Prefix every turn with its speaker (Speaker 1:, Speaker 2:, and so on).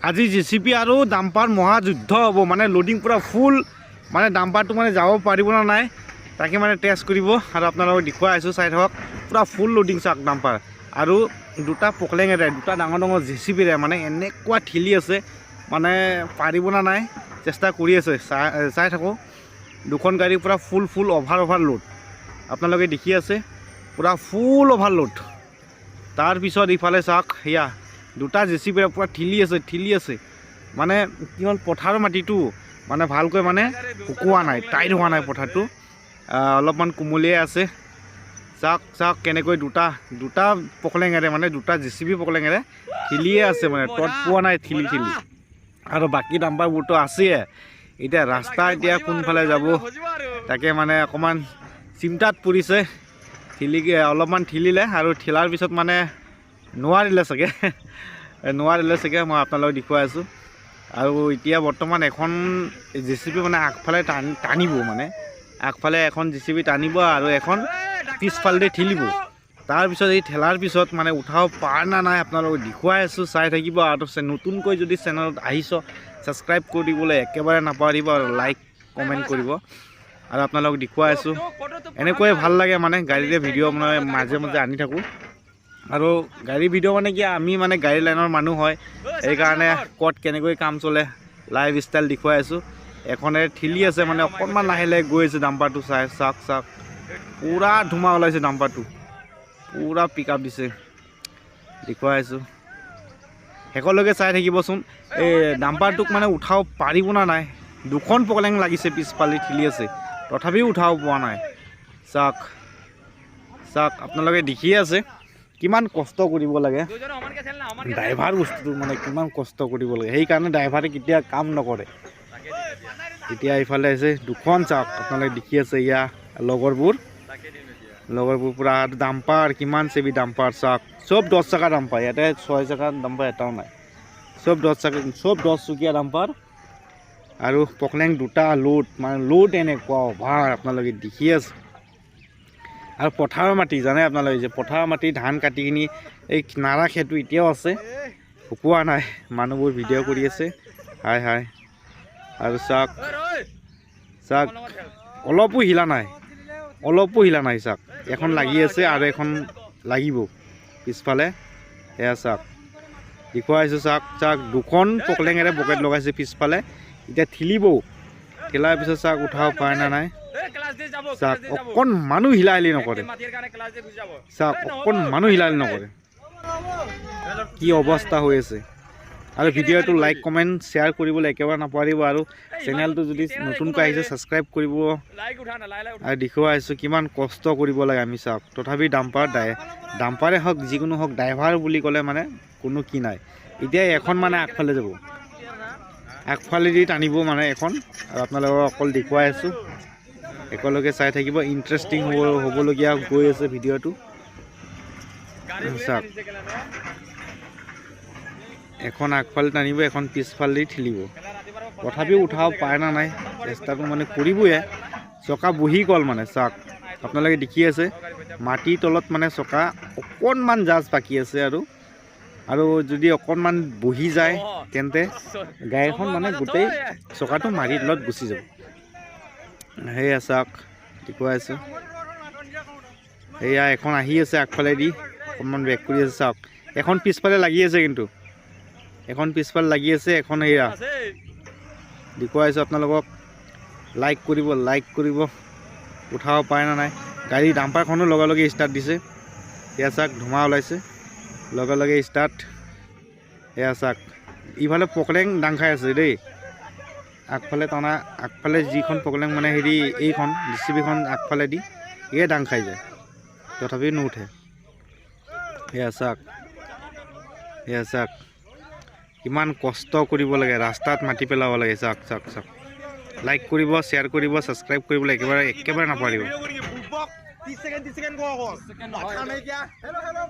Speaker 1: আজি জেচিপি আৰু ডাম্পাৰ মহাযুদ্ধ হ'ব মানে লোডিং পুৰা ফুল মানে ডাম্পাৰটো মানে যাব পাৰিব না নাই তাকে মানে টেষ্ট কৰিব আৰু আপোনালোকক দেখুৱাই আছোঁ চাই থাকক পুৰা ফুল লোডিং চাওক ডাম্পাৰ আৰু দুটা পকলেঙেৰে দুটা ডাঙৰ ডাঙৰ জেচিপিৰে মানে এনেকুৱা ঠেলি আছে মানে পাৰিব না নাই চেষ্টা কৰি আছে চাই থাকোঁ দুখন গাড়ী পুৰা ফুল অভাৰ লোড আপোনালোকে দেখি আছে পুৰা ফুল অভাৰলোড তাৰপিছত ইফালে চাওক সেয়া দুটা জেচিপিৰে পুৰা ঠেলি আছে মানে কি হ'ল পথাৰৰ মাটিটো মানে ভালকৈ মানে শুকোৱা নাই টাইট হোৱা নাই পথাৰটো অলপমান কোমলীয়াই আছে চাওক কেনেকৈ দুটা পকলেঙেৰে মানে দুটা জেচিপি পকলেঙেৰে ঠেলিয়ে আছে মানে তত পোৱা নাই ঠেলি আৰু বাকী ডাম্পাৰবোৰতো আছেই এতিয়া ৰাস্তা এতিয়া কোনফালে যাব তাকে মানে অকণমান চিন্তাত পৰিছে অলপমান ঠেলিলে আৰু ঠেলাৰ পিছত মানে নোৱাৰিলে চাগে মই আপোনালোকক দেখুৱাই আছোঁ আৰু এতিয়া বৰ্তমান এখন জেচিপি মানে আগফালে টানিব মানে আগফালে এখন জেচিপি টানিব আৰু এখন পিছফালে ঠেলিব তাৰপিছত এই ঠেলাৰ পিছত মানে উঠাব পাৰ না নাই আপোনালোকক দেখুৱাই আছোঁ চাই থাকিব আৰু নতুনকৈ যদি চেনেলত আহিছ ছাবস্ক্ৰাইব কৰি দিবলৈ একেবাৰে নাপাহৰিব আৰু লাইক কমেণ্ট কৰিব আৰু আপোনালোকক দেখুৱাই আছোঁ এনেকৈয়ে ভাল লাগে মানে গাড়ীৰে ভিডিঅ' মানে মাজে আনি থাকোঁ আৰু গাড়ী ভিডিঅ' মানে কি আমি মানে গাড়ী লাইনৰ মানুহ হয় সেইকাৰণে ক'ত কেনেকৈ কাম চলে লাইফ ষ্টাইল দেখুৱাই আছোঁ এখনে ঠেলি আছে মানে অকণমান লাহে গৈ আছে ডাম্পাৰটো চাওক পুৰা ধুমা ওলাইছে ডাম্পাৰটো পুৰা পিক আপ দিছে দেখুৱাই আছোঁ শেষলৈকে চাই থাকিবচোন এই ডাম্পাৰটোক মানে উঠাব পাৰিব না নাই দুখন পকলেং লাগিছে পিছফালে ঠেলি আছে তথাপিও উঠাব পৰা নাই চাওক আপোনালোকে দেখিয়ে আছে কিমান কষ্ট কৰিব লাগে ড্ৰাইভাৰ বস্তুটো মানে কিমান কষ্ট কৰিব লাগে সেইকাৰণে ড্ৰাইভাৰে কেতিয়া কাম নকৰে এতিয়া এইফালে আছে দুখন চাওক আপোনালোকে দেখি আছে ইয়া লগৰবোৰ পুৰা ডাম্পাৰ কিমান চেবি ডাম্পাৰ চাওক চব 10 চকা ডাম্পাৰ ইয়াতে 6 চকা ডাম্পাৰ এটাও নাই চব 10 চকীয়া ডাম্পাৰ আৰু পকলেং দুটা লোড এনেকুৱা অভাৰ আপোনালোকে দেখি আছে আৰু পথাৰৰ মাটি জানে আপোনালোকে যে পথাৰৰ মাটি ধান কাটি কিনি এই নাৰা খেৰটো এতিয়াও আছে শুকোৱা নাই মানুহবোৰ ভিডিঅ' কৰি আছে হাই আৰু চাওক অলপো হিলা নাই চাওক এখন লাগি আছে আৰু এখন লাগিব পিছফালে এয়া চাওক দেখুৱাইছোঁ চাওক দুখন পকলেঙেৰে বকেট লগাইছে পিছফালে এতিয়া ঠেলাৰ পিছত চাওক উঠাব পাৰে না নাই চাওক অকণ মানুহ হিলাহিলি নকৰে কি অৱস্থা হৈ আছে আৰু ভিডিঅ'টো লাইক কমেণ্ট শ্বেয়াৰ কৰিবলৈ একেবাৰে নাপাহৰিব আৰু চেনেলটো যদি নতুনকৈ আহিছে ছাবস্ক্ৰাইব কৰিব আৰু দেখুৱাই আছোঁ কিমান কষ্ট কৰিব লাগে আমি চাওক তথাপি ডাম্পাৰে হওক যিকোনো হওক ড্ৰাইভাৰ বুলি ক'লে মানে কোনো কি নাই এতিয়া এখন মানে আগফালে যাব আগফালেদি টানিব মানে এখন আৰু আপোনালোকক অকল দেখুৱাই আছোঁ একেলগে চাই থাকিব ইণ্টাৰেষ্টিং হ'বলগীয়া গৈ আছে ভিডিঅ'টো চাওক এখন আগফালে টানিব এখন পিছফালেদি ঠেলিব তথাপিও উঠাব পাৰে না নাই চেষ্টাটো মানে কৰিবই চকা বহি গ'ল মানে চাওক আপোনালোকে দেখি আছে মাটিৰ তলত মানে চকা অকণমান জাজ বাকী আছে আৰু যদি অকণমান বহি যায় তেন্তে গাড়ীখন মানে গোটেই চকাটো মাটিৰ তলত গুচি যাব সেয়া চাওক দেখুৱাই আছোঁ সেয়া এখন আহি আছে আগফালেদি অকণমান বেক কৰি আছে চাওক এখন পিছফালে লাগি আছে কিন্তু এখন সেয়া দেখুৱাইছোঁ আপোনালোকক লাইক কৰিব উঠাব পাৰে না নাই গাড়ী ডাম্পাৰখনো লগে ষ্টাৰ্ট দিছে সেয়া চাওক ধোঁৱা ওলাইছে লগে ষ্টাৰ্ট সেয়া চাওক ইফালে পকলেং দাং খাই আছে দেই আগফালে যিখন পকলেং মানে এইখন জেচিপিখন আগফালে দি এয়ে দাং খাই যায় তথাপিও নুঠে সেয়া চাওক কিমান কষ্ট কৰিব লাগে ৰাস্তাত মাটি পেলাব লাগে চাওক লাইক কৰিব শ্বেয়াৰ কৰিব ছাবস্ক্ৰাইব কৰিবলৈ একেবাৰে নাপাহৰিব